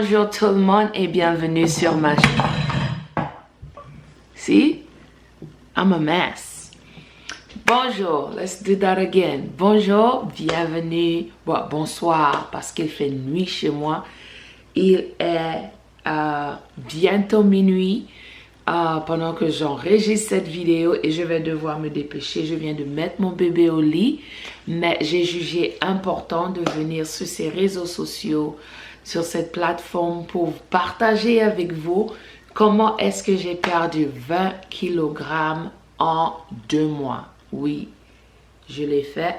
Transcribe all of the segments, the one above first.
Bonjour tout le monde et bienvenue sur ma chaîne. See? I'm a mess. Bonjour, let's do that again. Bonjour, bienvenue, bonsoir parce qu'il fait nuit chez moi. Il est bientôt minuit pendant que j'enregistre cette vidéo et je vais devoir me dépêcher. Je viens de mettre mon bébé au lit, mais j'ai jugé important de venir sur ces réseaux sociaux, sur cette plateforme pour partager avec vous comment est-ce que j'ai perdu 20 kg en 2 mois. Oui, je l'ai fait,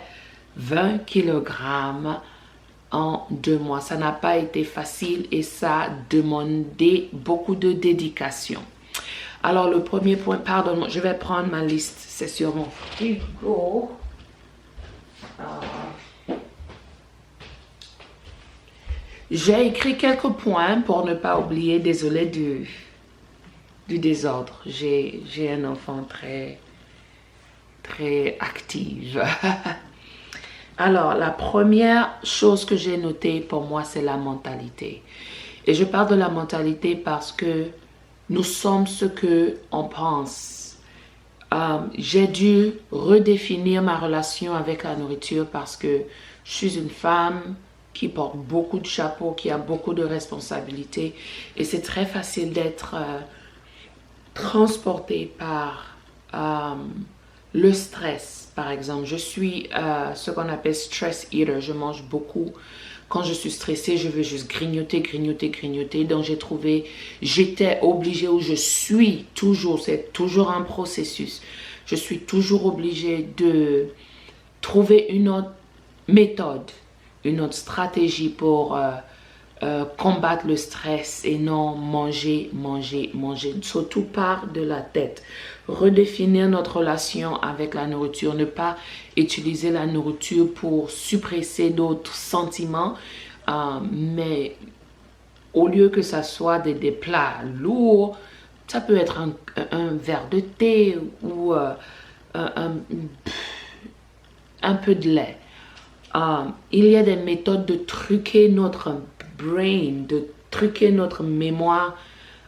20 kg en 2 mois. Ça n'a pas été facile et ça a demandé beaucoup de dédication. Alors le premier point, pardon, je vais prendre ma liste, c'est sur mon frigo. J'ai écrit quelques points pour ne pas oublier, désolé du désordre. J'ai un enfant très active. Alors, la première chose que j'ai notée pour moi, c'est la mentalité. Et je parle de la mentalité parce que nous sommes ce qu'on pense. J'ai dû redéfinir ma relation avec la nourriture parce que je suis une femme qui porte beaucoup de chapeaux, qui a beaucoup de responsabilités. Et c'est très facile d'être transportée par le stress, par exemple. Je suis ce qu'on appelle stress eater. Je mange beaucoup. Quand je suis stressée, je veux juste grignoter. Donc j'étais obligée, ou je suis toujours, c'est toujours un processus. Je suis toujours obligée de trouver une autre méthode, une autre stratégie pour combattre le stress et non manger. Surtout par de la tête. Redéfinir notre relation avec la nourriture, ne pas utiliser la nourriture pour suppresser d'autres sentiments, mais au lieu que ça soit des plats lourds, ça peut être un verre de thé ou un peu de lait. Il y a des méthodes de truquer notre brain, de truquer notre mémoire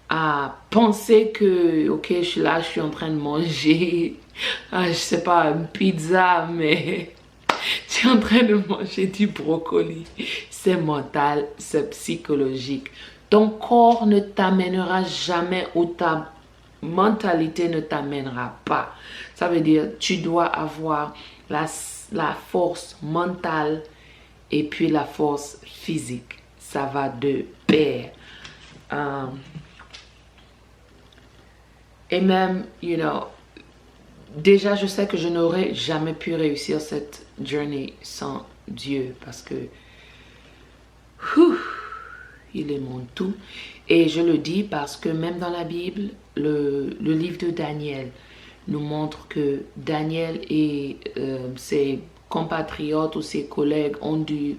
à penser que, ok, je suis là, je suis en train de manger, je sais pas, une pizza, mais je suis en train de manger du brocoli. C'est mental, c'est psychologique. Ton corps ne t'amènera jamais où ta mentalité ne t'amènera pas. Ça veut dire, tu dois avoir la force mentale et puis la force physique. Ça va de pair. Et même, déjà je sais que je n'aurais jamais pu réussir cette journey sans Dieu parce que il est mon tout. Et je le dis parce que même dans la Bible, le livre de Daniel nous montre que Daniel et ses compatriotes ou ses collègues ont dû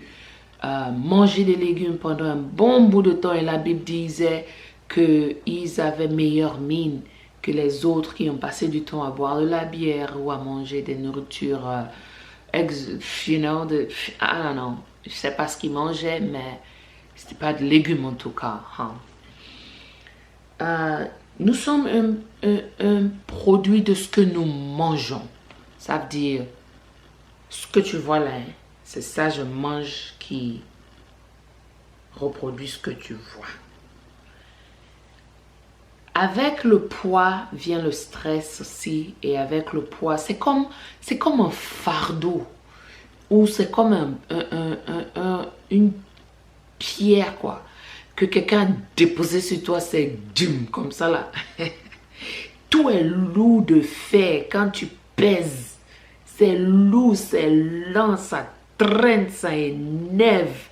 manger des légumes pendant un bon bout de temps. Et la Bible disait qu'ils avaient meilleure mine que les autres qui ont passé du temps à boire de la bière ou à manger des nourritures, I don't know. Je ne sais pas ce qu'ils mangeaient, mais c'était pas de légumes en tout cas. Nous sommes un produit de ce que nous mangeons. Ça veut dire, ce que tu vois là, c'est ça je mange qui reproduit ce que tu vois. Avec le poids vient le stress aussi, et avec le poids, c'est comme un fardeau, ou c'est comme une pierre, quoi, que quelqu'un a déposé sur toi, c'est dim, comme ça là. Tout est lourd de fait, quand tu pèses, c'est lourd, c'est lent, ça traîne, ça énerve.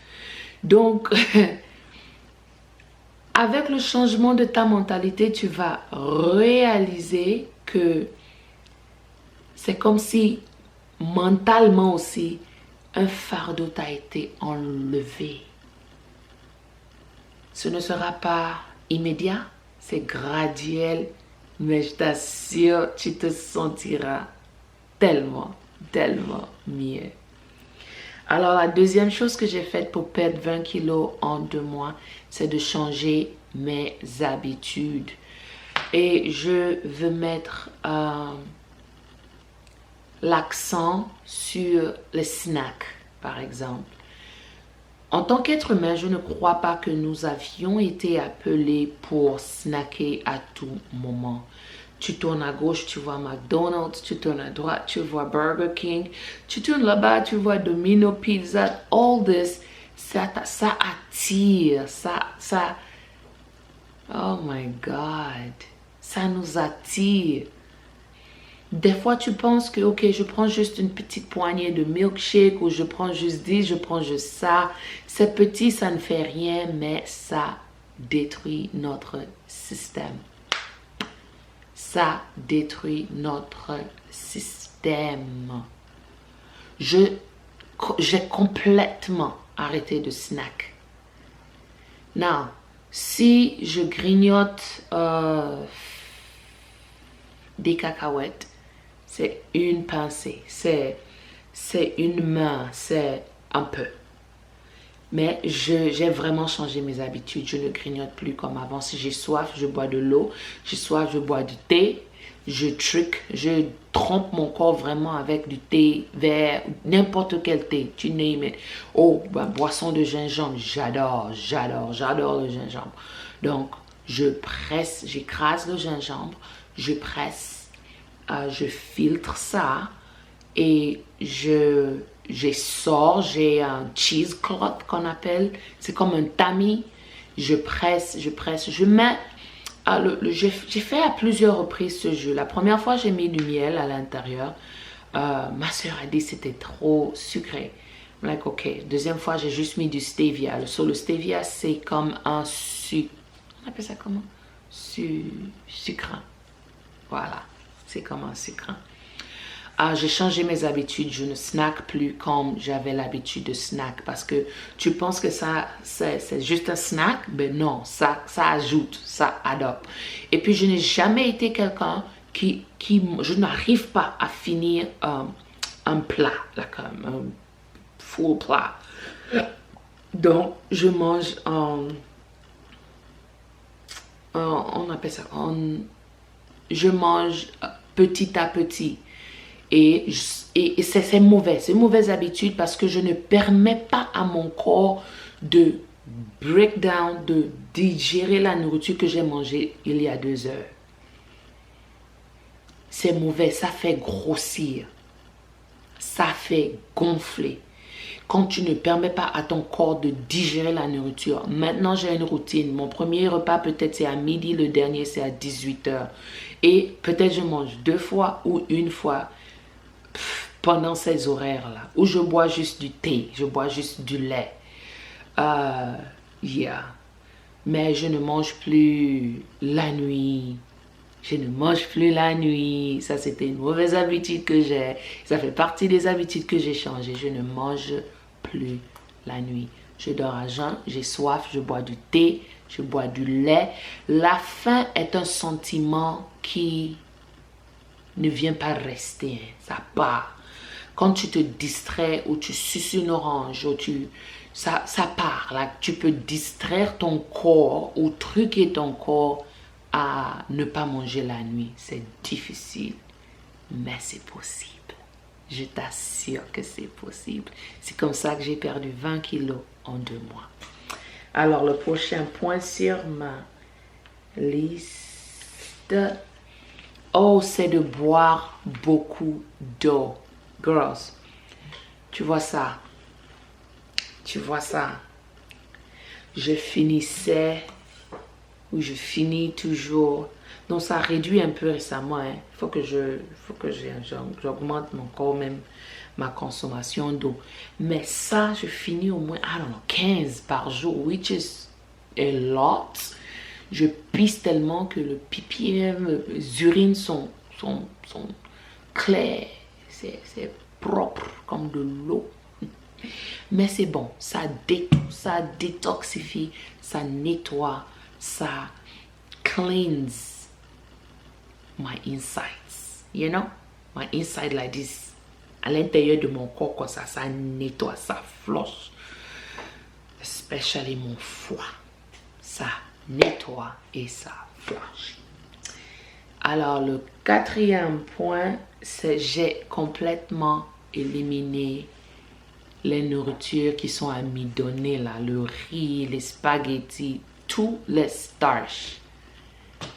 Donc, avec le changement de ta mentalité, tu vas réaliser que c'est comme si mentalement aussi, un fardeau t'a été enlevé. Ce ne sera pas immédiat, c'est graduel, mais je t'assure, tu te sentiras tellement mieux. Alors, la deuxième chose que j'ai faite pour perdre 20 kilos en 2 mois, c'est de changer mes habitudes. Et je veux mettre l'accent sur les snacks, par exemple. En tant qu'être humain, je ne crois pas que nous avions été appelés pour snacker à tout moment. Tu tournes à gauche, tu vois McDonald's, tu tournes à droite, tu vois Burger King, tu tournes là-bas, tu vois Domino Pizza, all this, ça attire, oh my God, ça nous attire. Des fois, tu penses que, ok, je prends juste une petite poignée de milkshake ou je prends juste 10, je prends juste ça. C'est petit, ça ne fait rien, mais ça détruit notre système. Ça détruit notre système. J'ai complètement arrêté de snack. Now, si je grignote des cacahuètes, c'est une pincée, c'est une main, c'est un peu. Mais j'ai vraiment changé mes habitudes. Je ne grignote plus comme avant. Si j'ai soif, je bois de l'eau. J'ai soif, je bois du thé. Je trempe mon corps vraiment avec du thé vert, n'importe quel thé, tu name it. Oh, boisson de gingembre, j'adore le gingembre. Donc, j'écrase le gingembre, je presse, je filtre ça et j'ai un cheesecloth qu'on appelle, c'est comme un tamis, je presse, je mets, j'ai fait à plusieurs reprises ce jeu. La première fois, j'ai mis du miel à l'intérieur. Ma soeur a dit que c'était trop sucré. I'm like, ok. Deuxième fois, j'ai juste mis du stevia. Le stevia, c'est comme un sucre. On appelle ça comment? Sucrant. Voilà. C'est comme un sucrant. J'ai changé mes habitudes. Je ne snack plus comme j'avais l'habitude de snack. Parce que tu penses que ça, c'est juste un snack. Ben non, ça ajoute, ça adopte. Et puis, je n'ai jamais été quelqu'un je n'arrive pas à finir un plat, comme un full plat. Donc, je mange on appelle ça, je mange petit à petit. Et c'est mauvais, c'est une mauvaise habitude parce que je ne permets pas à mon corps de break down, de digérer la nourriture que j'ai mangée il y a 2 heures. C'est mauvais, ça fait grossir, ça fait gonfler. Quand tu ne permets pas à ton corps de digérer la nourriture. Maintenant, j'ai une routine. Mon premier repas, peut-être, c'est à midi. Le dernier, c'est à 18 heures. Et peut-être, je mange 2 fois ou 1 fois pendant ces horaires-là. Où je bois juste du thé. Je bois juste du lait. Mais je ne mange plus la nuit. Je ne mange plus la nuit. Ça, c'était une mauvaise habitude que j'ai. Ça fait partie des habitudes que j'ai changées. Je ne mange plus la nuit. Je dors à jeun, j'ai soif, je bois du thé, je bois du lait. La faim est un sentiment qui ne vient pas rester. Ça part. Quand tu te distrais ou tu suces une orange, ou ça part. Là, tu peux distraire ton corps ou truquer ton corps à ne pas manger la nuit. C'est difficile, mais c'est possible. Je t'assure que c'est possible. C'est comme ça que j'ai perdu 20 kilos en 2 mois. Alors, le prochain point sur ma liste, c'est de boire beaucoup d'eau. Girls, tu vois ça? Tu vois ça? Je finis toujours. Donc, ça réduit un peu récemment. Il faut que j'augmente encore même ma consommation d'eau. Mais ça, je finis au moins, 15 par jour, which is a lot. Je pisse tellement que le pipi, les urines sont clairs. C'est propre comme de l'eau. Mais c'est bon. Ça détoxifie, ça nettoie, ça cleanse my insides, you know, my inside like this à l'intérieur de mon corps, comme ça nettoie, ça floche. Especially mon foie. Ça nettoie et ça flush. Alors, le quatrième point, c'est j'ai complètement éliminé les nourritures qui sont amidonnées, là, le riz, les spaghettis, tous les starches,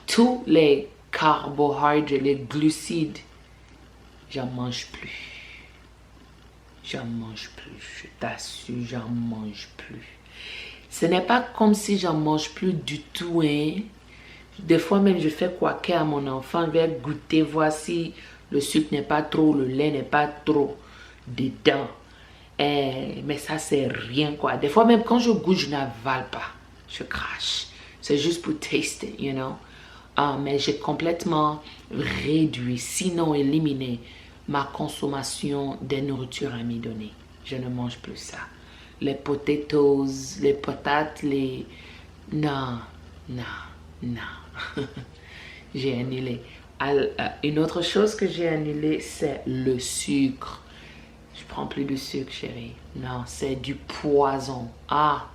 tous les carbohydrates, les glucides, j'en mange plus. J'en mange plus, je t'assure, j'en mange plus. Ce n'est pas comme si j'en mange plus du tout, hein. Des fois même, je fais quoi à mon enfant, je vais goûter, voir si le sucre n'est pas trop, le lait n'est pas trop dedans. Mais ça, c'est rien, quoi. Des fois même, quand je goûte, je n'avale pas. Je crache. C'est juste pour taster, you know. Mais j'ai complètement réduit, sinon éliminé, ma consommation des nourritures amidonnées. Je ne mange plus ça. Les potatoes, les patates, les... Non, non, non. J'ai annulé. Une autre chose que j'ai annulé, c'est le sucre. Je prends plus de sucre, chérie. Non, c'est du poison. Ah,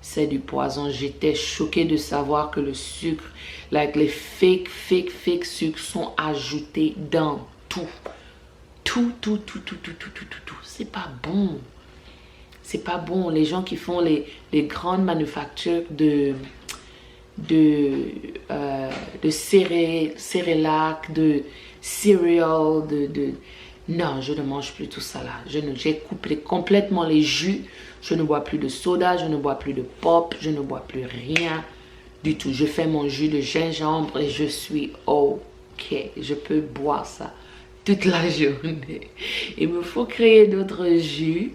c'est du poison. J'étais choquée de savoir que le sucre, like les fake sucres sont ajoutés dans tout. Tout. C'est pas bon. C'est pas bon. Les gens qui font les grandes manufactures de céréales, de céréales, Non, je ne mange plus tout ça là. J'ai coupé complètement les jus. Je ne bois plus de soda, je ne bois plus de pop, je ne bois plus rien du tout. Je fais mon jus de gingembre et je suis OK. Je peux boire ça toute la journée. Il me faut créer d'autres jus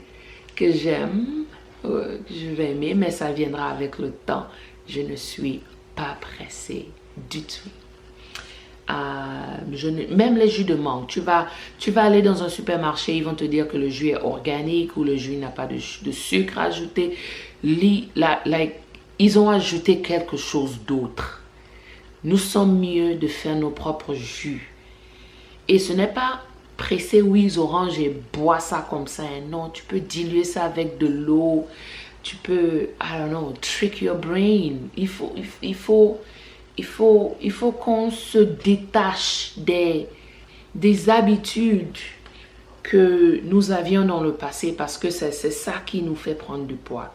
que j'aime, que je vais aimer, mais ça viendra avec le temps. Je ne suis pas pressée du tout. Même les jus de mangue, tu vas aller dans un supermarché, ils vont te dire que le jus est organique ou le jus n'a pas de sucre ajouté. Ils ont ajouté quelque chose d'autre. Nous sommes mieux de faire nos propres jus. Et ce n'est pas presser, oui, oranges et boire ça comme ça. Non, tu peux diluer ça avec de l'eau. Tu peux, I don't know, trick your brain. Il faut qu'on se détache des habitudes que nous avions dans le passé parce que c'est ça qui nous fait prendre du poids.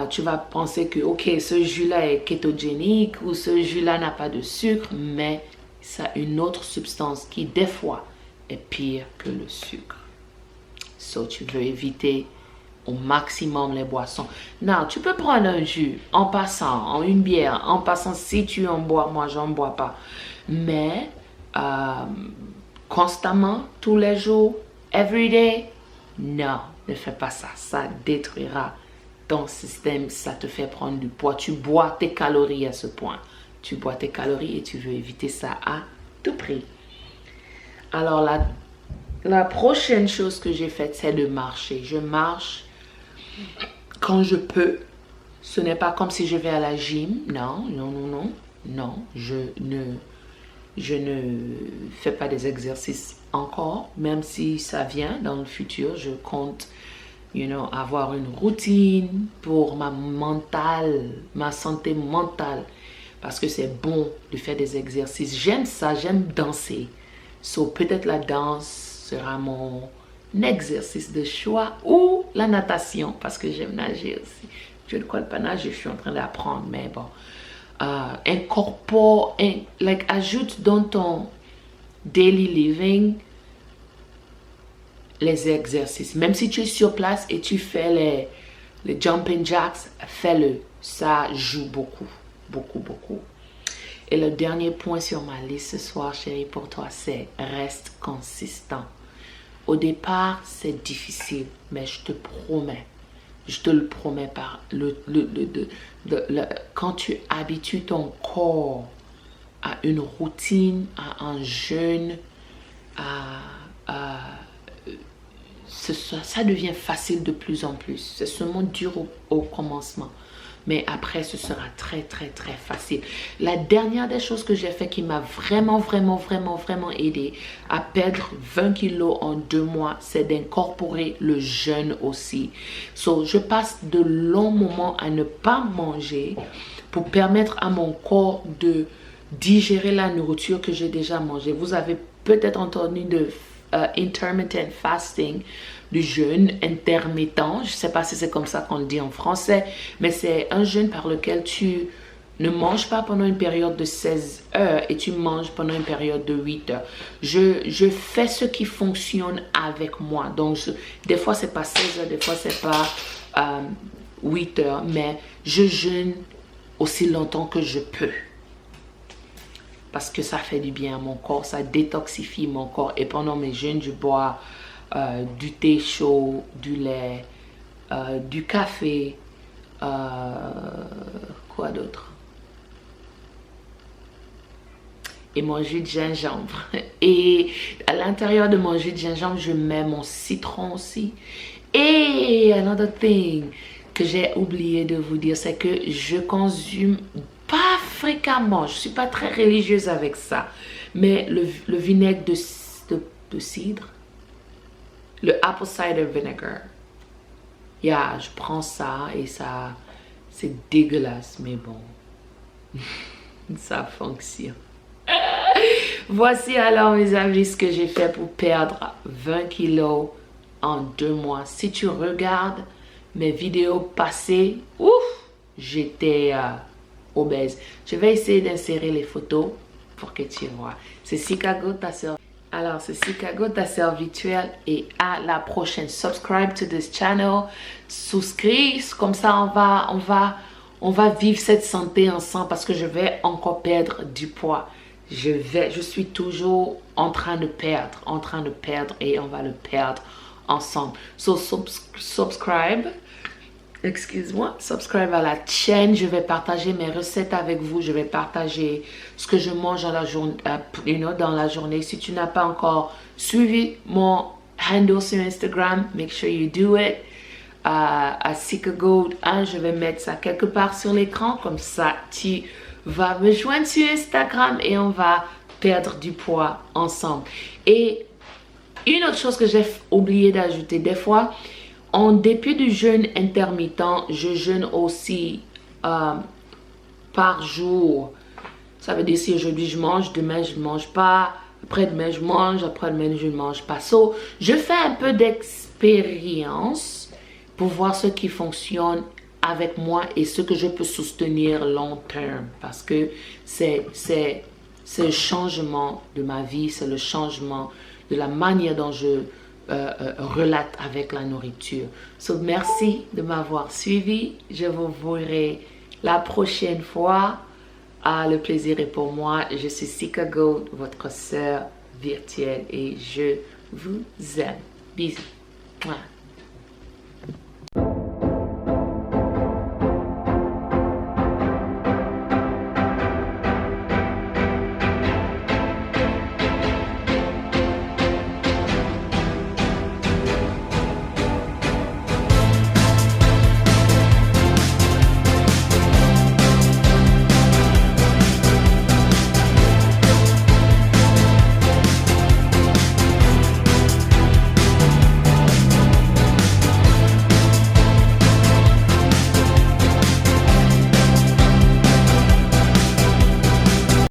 Tu vas penser que, ok, ce jus-là est kétogénique ou ce jus-là n'a pas de sucre, mais ça a une autre substance qui, des fois, est pire que le sucre. So, tu veux éviter au maximum les boissons. Non, tu peux prendre un jus en passant, en une bière, en passant si tu en bois, moi j'en bois pas. Mais constamment, tous les jours, every day, non, ne fais pas ça. Ça détruira ton système, ça te fait prendre du poids. Tu bois tes calories à ce point. Tu bois tes calories et tu veux éviter ça à tout prix. Alors la prochaine chose que j'ai faite, c'est de marcher. Je marche quand je peux. Ce n'est pas comme si je vais à la gym. Non. Je ne fais pas des exercices encore, même si ça vient dans le futur. Je compte, avoir une routine pour ma santé mentale, parce que c'est bon de faire des exercices. J'aime ça, j'aime danser. So, peut-être la danse sera mon exercice de choix ou la natation, parce que j'aime nager aussi. Je ne crois pas nager, je suis en train d'apprendre, mais bon. Incorpore, ajoute dans ton daily living les exercices. Même si tu es sur place et tu fais les jumping jacks, fais-le. Ça joue beaucoup. Et le dernier point sur ma liste ce soir, chérie, pour toi, c'est reste consistant. Au départ, c'est difficile, mais je te le promets quand tu habitues ton corps à une routine, à un jeûne, ça devient facile de plus en plus. C'est seulement dur au commencement. mais après ce sera très facile. La dernière des choses que j'ai fait qui m'a vraiment aidé à perdre 20 kilos en 2 mois, c'est d'incorporer le jeûne aussi. So, je passe de longs moments à ne pas manger pour permettre à mon corps de digérer la nourriture que j'ai déjà mangée. Vous avez peut-être entendu de intermittent fasting, du jeûne intermittent. Je ne sais pas si c'est comme ça qu'on le dit en français, mais c'est un jeûne par lequel tu ne manges pas pendant une période de 16 heures et tu manges pendant une période de 8 heures. Je fais ce qui fonctionne avec moi. Donc, des fois, c'est pas 16 heures, des fois, c'est pas 8 heures, mais je jeûne aussi longtemps que je peux. Parce que ça fait du bien à mon corps, ça détoxifie mon corps. Et pendant mes jeûnes, je bois du thé chaud, du lait, du café, quoi d'autre? Et mon jus de gingembre. Et à l'intérieur de mon jus de gingembre, je mets mon citron aussi. Et another thing que j'ai oublié de vous dire, c'est que je consomme pas fréquemment, je suis pas très religieuse avec ça, mais le vinaigre de cidre, le apple cider vinegar, je prends ça et ça, c'est dégueulasse, mais bon, ça fonctionne. Voici alors mes amis ce que j'ai fait pour perdre 20 kilos en 2 mois. Si tu regardes mes vidéos passées, ouf, j'étais obèse. Je vais essayer d'insérer les photos pour que tu vois. C'est Chicago, ta sœur. Alors, c'est Chicago, ta sœur virtuelle. Et à la prochaine. Subscribe to this channel. Souscris. Comme ça, on va vivre cette santé ensemble parce que je vais encore perdre du poids. Je suis toujours en train de perdre et on va le perdre ensemble. So, subscribe. Excuse-moi, subscribe à la chaîne. Je vais partager mes recettes avec vous. Je vais partager ce que je mange dans la journée. Dans la journée. Si tu n'as pas encore suivi mon handle sur Instagram, make sure you do it. À Chicago, je vais mettre ça quelque part sur l'écran. Comme ça, tu vas me joindre sur Instagram et on va perdre du poids ensemble. Et une autre chose que j'ai oublié d'ajouter, des fois, en dépit du jeûne intermittent, je jeûne aussi par jour. Ça veut dire si aujourd'hui je mange, demain je ne mange pas, après-demain je mange, après-demain je ne mange pas. So, je fais un peu d'expérience pour voir ce qui fonctionne avec moi et ce que je peux soutenir long terme. Parce que c'est le changement de ma vie, c'est le changement de la manière dont je relate avec la nourriture. So, merci de m'avoir suivi. Je vous verrai la prochaine fois. Le plaisir est pour moi. Je suis Chicago, votre sœur virtuelle et je vous aime. Bisous. Mouah.